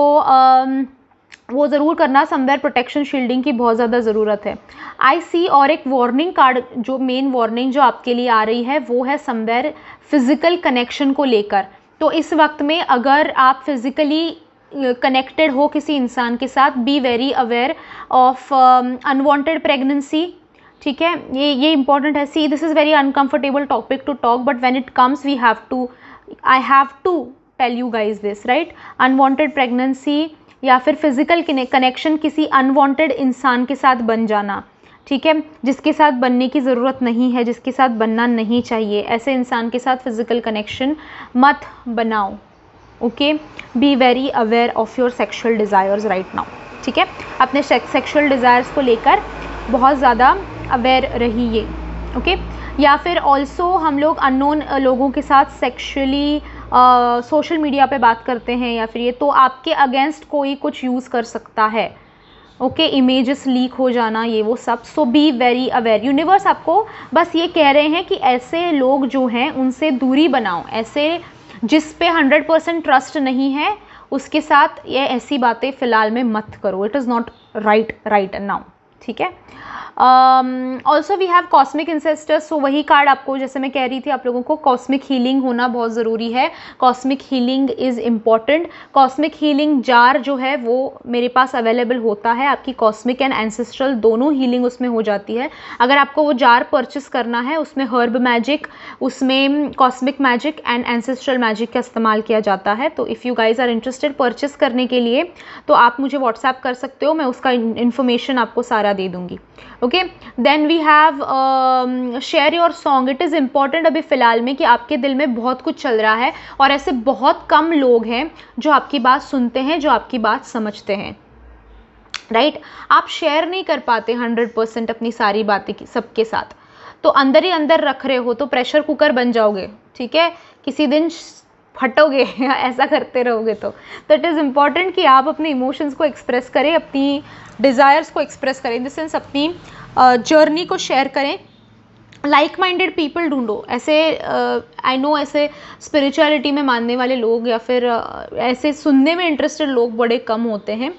वो ज़रूर करना। समवेयर प्रोटेक्शन शील्डिंग की बहुत ज़्यादा ज़रूरत है। आई सी, और एक वार्निंग कार्ड, जो मेन वार्निंग जो आपके लिए आ रही है वो है समवेयर फिज़िकल कनेक्शन को लेकर। तो इस वक्त में अगर आप फिज़िकली कनेक्टेड हो किसी इंसान के साथ, be very aware of unwanted pregnancy. ठीक है, ये इंपॉर्टेंट है। See, this is very uncomfortable topic to talk, but when it comes I have to tell you guys this, right. Unwanted pregnancy या फिर फिज़िकल कनेक्शन किसी unwanted इंसान के साथ बन जाना, ठीक है, जिसके साथ बनने की ज़रूरत नहीं है, जिसके साथ बनना नहीं चाहिए, ऐसे इंसान के साथ फिज़िकल कनेक्शन मत बनाओ। Okay, B very aware of your sexual desires right now. ठीक है, अपने सेक्शुअल डिज़ायर्स को लेकर बहुत ज़्यादा अवेयर रहिए। ओके, या फिर ऑल्सो हम लोग अननोन लोगों के साथ सेक्शुअली सोशल मीडिया पे बात करते हैं, या फिर ये तो आपके अगेंस्ट कोई कुछ यूज़ कर सकता है। ओके, इमेजेस लीक हो जाना, ये वो सब। सो बी वेरी अवेयर। यूनिवर्स आपको बस ये कह रहे हैं कि ऐसे लोग जो हैं उनसे दूरी बनाओ, ऐसे जिस पे 100% ट्रस्ट नहीं है उसके साथ ये ऐसी बातें फ़िलहाल में मत करो। It is not right now. ठीक है, also we have cosmic ancestors. So वही कार्ड आपको, जैसे मैं कह रही थी, आप लोगों को कॉस्मिक हीलिंग होना बहुत ज़रूरी है। Cosmic healing is important. Cosmic healing jar जो है वो मेरे पास अवेलेबल होता है। आपकी कॉस्मिक एंड एंसेस्ट्रल दोनों हीलिंग उसमें हो जाती है। अगर आपको वो जार परचेस करना है, उसमें हर्ब मैजिक, उसमें cosmic magic and ancestral magic का इस्तेमाल किया जाता है। तो if you guys are interested purchase करने के लिए, तो आप मुझे व्हाट्सएप कर सकते हो, मैं उसका इन्फॉर्मेशन आपको सारा दे दूँगी। Okay, then we have share your song. It is important अभी फ़िलहाल में कि आपके दिल में बहुत कुछ चल रहा है और ऐसे बहुत कम लोग हैं जो आपकी बात सुनते हैं, जो आपकी बात समझते हैं, राइट। आप शेयर नहीं कर पाते 100% अपनी सारी बातें सबके साथ, तो अंदर ही अंदर रख रहे हो तो प्रेशर कुकर बन जाओगे। ठीक है, किसी दिन फटोगे ऐसा करते रहोगे तो इट इज़ इम्पॉर्टेंट कि आप अपने इमोशंस को एक्सप्रेस करें, अपनी डिज़ायर्स को एक्सप्रेस करें, इन द सेंस अपनी जर्नी को शेयर करें। लाइक माइंडेड पीपल ढूंढो। ऐसे आई नो ऐसे स्पिरिचुअलिटी में मानने वाले लोग या फिर ऐसे सुनने में इंटरेस्टेड लोग बड़े कम होते हैं।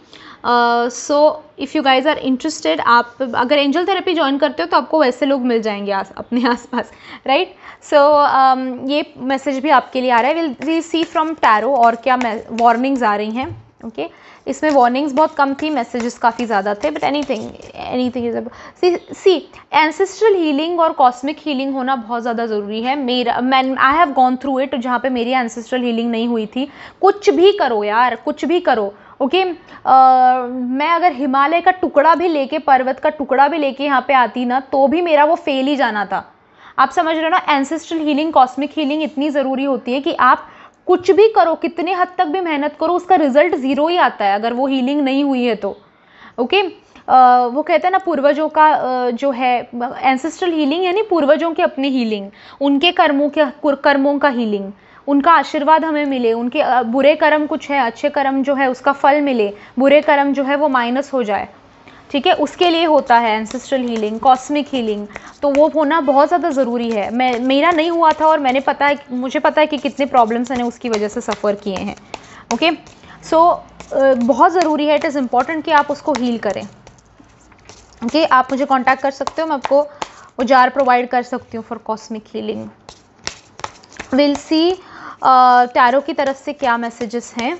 So if you guys are interested, आप अगर एंजल थेरेपी ज्वाइन करते हो तो आपको वैसे लोग मिल जाएंगे अपने आसपास, राइट। सो ये मैसेज भी आपके लिए आ रहा है। विल सी फ्रॉम टैरो और क्या वार्निंग्स आ रही हैं। ओके, इसमें वार्निंग्स बहुत कम थी, मैसेजेस काफ़ी ज़्यादा थे, but anything is see ancestral healing और कॉस्मिक हीलिंग होना बहुत ज़्यादा ज़रूरी है। I have gone through it, जहाँ पे मेरी एंसेस्ट्रल हीलिंग नहीं हुई थी। कुछ भी करो यार, कुछ भी करो। ओके, मैं अगर हिमालय का टुकड़ा भी लेके, पर्वत का टुकड़ा भी लेके यहाँ पे आती ना, तो भी मेरा वो फेल ही जाना था। आप समझ रहे हो ना, एंसेस्ट्रल हीलिंग, कॉस्मिक हीलिंग इतनी ज़रूरी होती है कि आप कुछ भी करो, कितने हद तक भी मेहनत करो, उसका रिजल्ट ज़ीरो ही आता है अगर वो हीलिंग नहीं हुई है तो। ओके, वो कहते हैं ना पूर्वजों का जो है एंसेस्ट्रल हीलिंग, यानी पूर्वजों की अपनी हीलिंग, उनके कर्मों का हीलिंग, उनका आशीर्वाद हमें मिले, उनके बुरे कर्म कुछ है, अच्छे कर्म जो है उसका फल मिले, बुरे कर्म जो है वो माइनस हो जाए। ठीक है, उसके लिए होता है एंसेस्ट्रल हीलिंग, कॉस्मिक हीलिंग, तो वो होना बहुत ज़्यादा ज़रूरी है। मेरा नहीं हुआ था और मुझे पता है कि कितने प्रॉब्लम्स मैंने उसकी वजह से सफ़र किए हैं। ओके, सो बहुत ज़रूरी है, इट इज़ इम्पॉर्टेंट कि आप उसको हील करें। ओके, आप मुझे कांटेक्ट कर सकते हो, मैं आपको वो जार प्रोवाइड कर सकती हूँ for cosmic healing. Will see tarot की तरफ से क्या मैसेजेस हैं,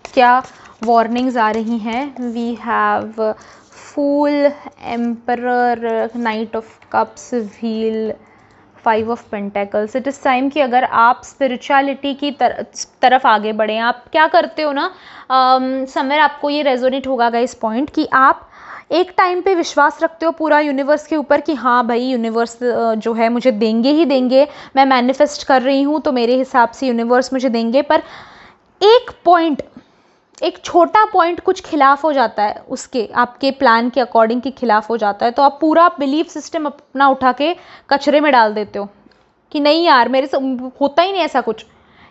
क्या वार्निंग्स आ रही हैं। We have fool, emperor, knight of cups, wheel, 5 of pentacles. It is time कि अगर आप स्पिरिचुअलिटी की तरफ आगे बढ़ें। आप क्या करते हो ना, समवेयर आपको ये रेजोनेट होगा इस पॉइंट कि आप एक टाइम पे विश्वास रखते हो पूरा यूनिवर्स के ऊपर कि हाँ भाई यूनिवर्स जो है मुझे देंगे ही देंगे, मैं मैनिफेस्ट कर रही हूँ तो मेरे हिसाब से यूनिवर्स मुझे देंगे। पर एक पॉइंट, एक छोटा पॉइंट कुछ खिलाफ हो जाता है, उसके आपके प्लान के अकॉर्डिंग के खिलाफ हो जाता है, तो आप पूरा बिलीफ सिस्टम अपना उठा के कचरे में डाल देते हो कि नहीं यार मेरे से होता ही नहीं ऐसा कुछ।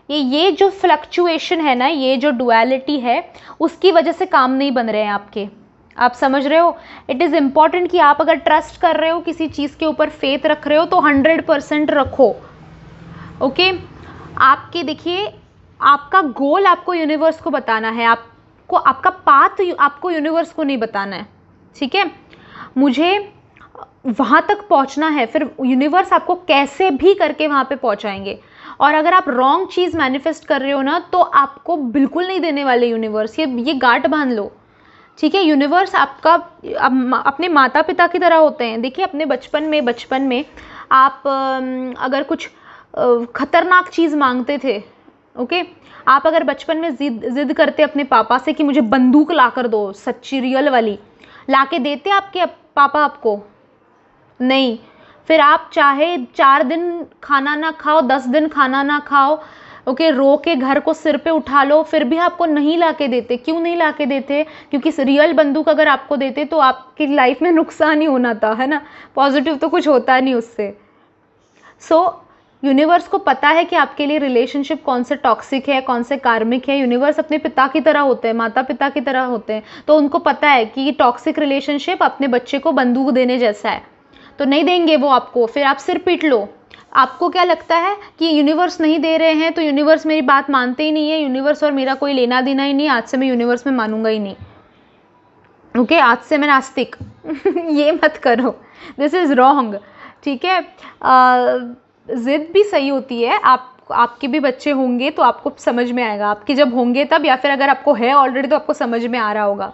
ये जो फ्लक्चुएशन है ना, ये जो डुअलिटी है, उसकी वजह से काम नहीं बन रहे हैं आपके। आप समझ रहे हो? इट इज़ इम्पॉर्टेंट कि आप अगर ट्रस्ट कर रहे हो किसी चीज़ के ऊपर, फेथ रख रहे हो तो 100% रखो। ओके, आपके देखिए आपका गोल आपको यूनिवर्स को बताना है, आपको आपका पाथ आपको यूनिवर्स को नहीं बताना है, ठीक है? मुझे वहाँ तक पहुँचना है, फिर यूनिवर्स आपको कैसे भी करके वहाँ पे पहुँचाएंगे। और अगर आप रॉन्ग चीज़ मैनिफेस्ट कर रहे हो ना तो आपको बिल्कुल नहीं देने वाले यूनिवर्स, ये गांठ बांध लो, ठीक है? यूनिवर्स आपका अपने माता पिता की तरह होते हैं। देखिए अपने बचपन में आप अगर कुछ खतरनाक चीज़ मांगते थे, ओके, आप अगर बचपन में जिद करते अपने पापा से कि मुझे बंदूक ला कर दो, सच्ची रियल वाली, ला के देते आपके पापा आपको? नहीं। फिर आप चाहे 4 दिन खाना ना खाओ, 10 दिन खाना ना खाओ, ओके, रो के घर को सिर पे उठा लो, फिर भी आपको नहीं ला के देते। क्यों नहीं ला के देते? क्योंकि रियल बंदूक अगर आपको देते तो आपकी लाइफ में नुकसान ही होना था, है ना? पॉजिटिव तो कुछ होता नहीं उससे। सो यूनिवर्स को पता है कि आपके लिए रिलेशनशिप कौन से टॉक्सिक है, कौन से कार्मिक है। यूनिवर्स अपने पिता की तरह होते हैं, माता पिता की तरह होते हैं, तो उनको पता है कि टॉक्सिक रिलेशनशिप अपने बच्चे को बंदूक देने जैसा है, तो नहीं देंगे वो आपको। फिर आप सिर पीट लो। आपको क्या लगता है कि यूनिवर्स नहीं दे रहे हैं तो यूनिवर्स मेरी बात मानते ही नहीं है, यूनिवर्स और मेरा कोई लेना देना ही नहीं, आज से मैं यूनिवर्स में मानूंगा ही नहीं, ओके, आज से मैं नास्तिक ये मत करो, दिस इज़ रॉन्ग, ठीक है? जिद भी सही होती है। आपके भी बच्चे होंगे तो आपको समझ में आएगा, आपके जब होंगे तब, या फिर अगर आपको है ऑलरेडी तो आपको समझ में आ रहा होगा,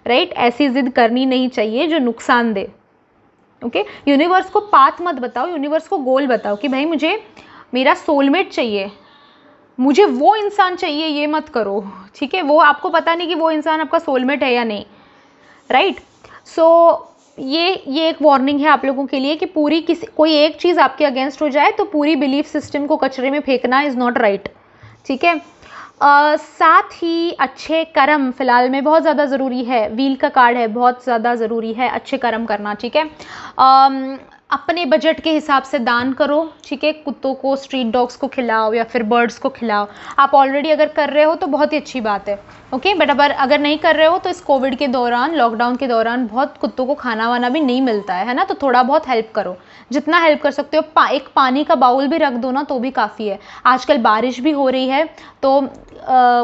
राइट? ऐसी जिद करनी नहीं चाहिए जो नुकसान दे, ओके? यूनिवर्स को पाथ मत बताओ, यूनिवर्स को गोल बताओ कि भाई मुझे मेरा सोलमेट चाहिए, मुझे वो इंसान चाहिए, ये मत करो, ठीक है? वो आपको पता नहीं कि वो इंसान आपका सोलमेट है या नहीं, राइट? सो ये एक वार्निंग है आप लोगों के लिए कि कोई एक चीज़ आपके अगेंस्ट हो जाए तो पूरी बिलीफ सिस्टम को कचरे में फेंकना इज़ नॉट राइट, ठीक है? साथ ही अच्छे कर्म फिलहाल में बहुत ज़्यादा ज़रूरी है। व्हील का कार्ड है, बहुत ज़्यादा ज़रूरी है अच्छे कर्म करना, ठीक है? अपने बजट के हिसाब से दान करो, ठीक है? कुत्तों को, स्ट्रीट डॉग्स को खिलाओ या फिर बर्ड्स को खिलाओ। आप ऑलरेडी अगर कर रहे हो तो बहुत ही अच्छी बात है, ओके? बट अगर नहीं कर रहे हो तो इस कोविड के दौरान, लॉकडाउन के दौरान बहुत कुत्तों को खाना वाना भी नहीं मिलता है ना, तो थोड़ा बहुत हेल्प करो, जितना हेल्प कर सकते हो। एक पानी का बाउल भी रख दो ना तो भी काफ़ी है। आजकल बारिश भी हो रही है तो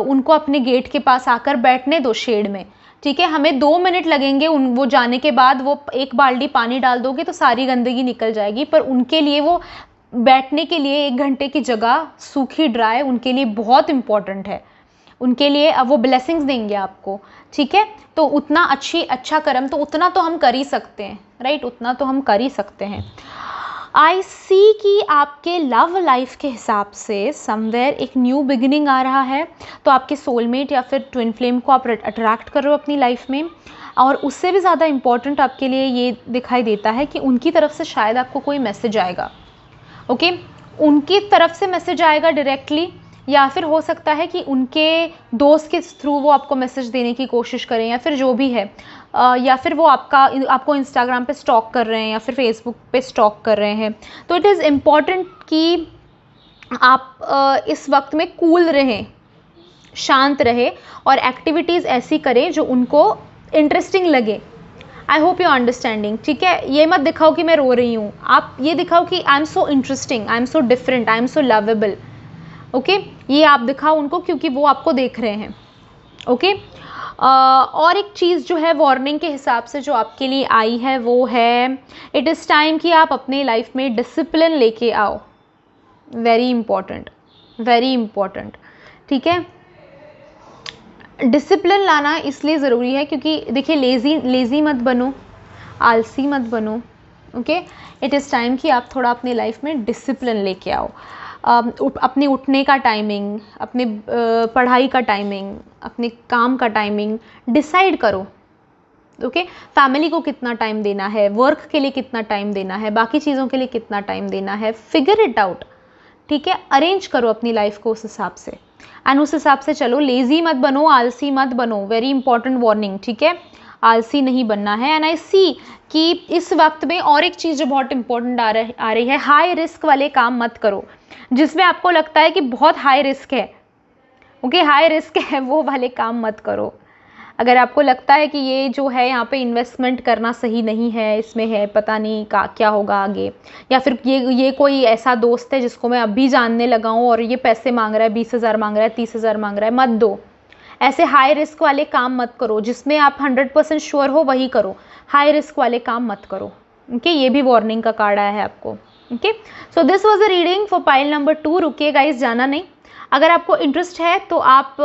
उनको अपने गेट के पास आकर बैठने दो शेड में, ठीक है? हमें 2 मिनट लगेंगे वो जाने के बाद, वो 1 बाल्टी पानी डाल दोगे तो सारी गंदगी निकल जाएगी, पर उनके लिए वो बैठने के लिए 1 घंटे की जगह सूखी ड्राई उनके लिए बहुत इम्पॉर्टेंट है। उनके लिए अब वो ब्लेसिंग्स देंगे आपको, ठीक है? तो उतना अच्छा कर्म तो उतना तो हम कर ही सकते हैं, राइट? उतना तो हम कर ही सकते हैं। आई सी कि आपके लव लाइफ के हिसाब से समवेयर एक न्यू बिगिनिंग आ रहा है, तो आपके सोलमेट या फिर ट्विन फ्लेम को आप अट्रैक्ट कर रहे हो अपनी लाइफ में। और उससे भी ज़्यादा इम्पॉर्टेंट आपके लिए ये दिखाई देता है कि उनकी तरफ से शायद आपको कोई मैसेज आएगा, ओके? उनकी तरफ से मैसेज आएगा डायरेक्टली, या फिर हो सकता है कि उनके दोस्त के थ्रू वो आपको मैसेज देने की कोशिश करें, या फिर जो भी है, या फिर वो आपको इंस्टाग्राम पे स्टॉक कर रहे हैं या फिर फेसबुक पे स्टॉक कर रहे हैं। तो इट इज़ इम्पॉर्टेंट कि आप इस वक्त में कूल रहें, शांत रहे और एक्टिविटीज़ ऐसी करें जो उनको इंटरेस्टिंग लगे। आई होप यू अंडरस्टैंडिंग, ठीक है? ये मत दिखाओ कि मैं रो रही हूँ, आप ये दिखाओ कि I am so interesting, I am so different, I am so lovable, okay? ये आप दिखाओ उनको क्योंकि वो आपको देख रहे हैं, ओके? और एक चीज़ जो है वार्निंग के हिसाब से जो आपके लिए आई है वो है, इट इज़ टाइम कि आप अपने लाइफ में डिसिप्लिन लेके आओ। वेरी इंपॉर्टेंट, ठीक है? डिसिप्लिन लाना इसलिए ज़रूरी है क्योंकि देखिए लेज़ी मत बनो, आलसी मत बनो, ओके, इट इज़ टाइम कि आप थोड़ा अपनी लाइफ में डिसिप्लिन लेके आओ। अपने उठने का टाइमिंग, अपने पढ़ाई का टाइमिंग, अपने काम का टाइमिंग डिसाइड करो। ओके, फैमिली को कितना टाइम देना है, वर्क के लिए कितना टाइम देना है, बाकी चीज़ों के लिए कितना टाइम देना है, फिगर इट आउट। ठीक है, अरेंज करो अपनी लाइफ को उस हिसाब से, एंड उस हिसाब से चलो। लेज़ी मत बनो, आलसी मत बनो, वेरी इंपॉर्टेंट वार्निंग। ठीक है, आलसी नहीं बनना है। एंड आई सी कि इस वक्त में और एक चीज़ जो बहुत इंपॉर्टेंट आ रही है, हाई रिस्क वाले काम मत करो, जिसमें आपको लगता है कि बहुत हाई रिस्क है। ओके, हाई रिस्क है वो वाले काम मत करो। अगर आपको लगता है कि ये जो है यहाँ पे इन्वेस्टमेंट करना सही नहीं है, इसमें है पता नहीं क्या होगा आगे, या फिर ये कोई ऐसा दोस्त है जिसको मैं अभी जानने लगा हूँ और ये पैसे मांग रहा है, 20,000 मांग रहा है, 30,000 मांग रहा है, मत दो। ऐसे हाई रिस्क वाले काम मत करो, जिसमें आप 100% श्योर हो वही करो, हाई रिस्क वाले काम मत करो। ओके, ये भी वार्निंग का कार्ड आया है आपको। Okay, so this was a reading for pile number 2। रुकिए गाइस, जाना नहीं। अगर आपको इंटरेस्ट है तो आप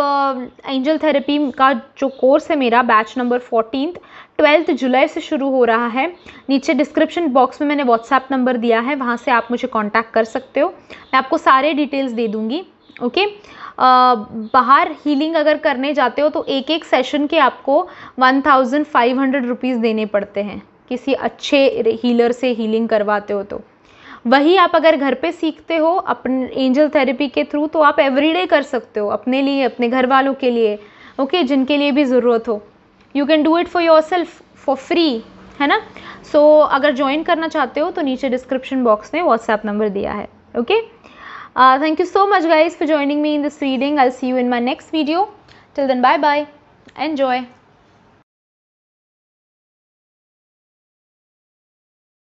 एंजल थेरेपी का जो कोर्स है मेरा, बैच नंबर 14 12 जुलाई से शुरू हो रहा है। नीचे डिस्क्रिप्शन बॉक्स में मैंने व्हाट्सएप नंबर दिया है, वहाँ से आप मुझे कांटेक्ट कर सकते हो, मैं आपको सारे डिटेल्स दे दूँगी। ओके, बाहर हीलिंग अगर करने जाते हो तो एक एक सेशन के आपको 1500 रुपीज़ देने पड़ते हैं, किसी अच्छे हीलर से हीलिंग करवाते हो तो। वही आप अगर घर पे सीखते हो अपने एंजल थेरेपी के थ्रू, तो आप एवरीडे कर सकते हो, अपने लिए, अपने घर वालों के लिए। ओके, जिनके लिए भी ज़रूरत हो, you can do it for your self for free, है ना। सो अगर ज्वाइन करना चाहते हो तो नीचे डिस्क्रिप्शन बॉक्स में व्हाट्सएप नंबर दिया है। Okay, thank you so much guys for joining me in this reading. I'll see you in my next video. Till then, bye bye, enjoy.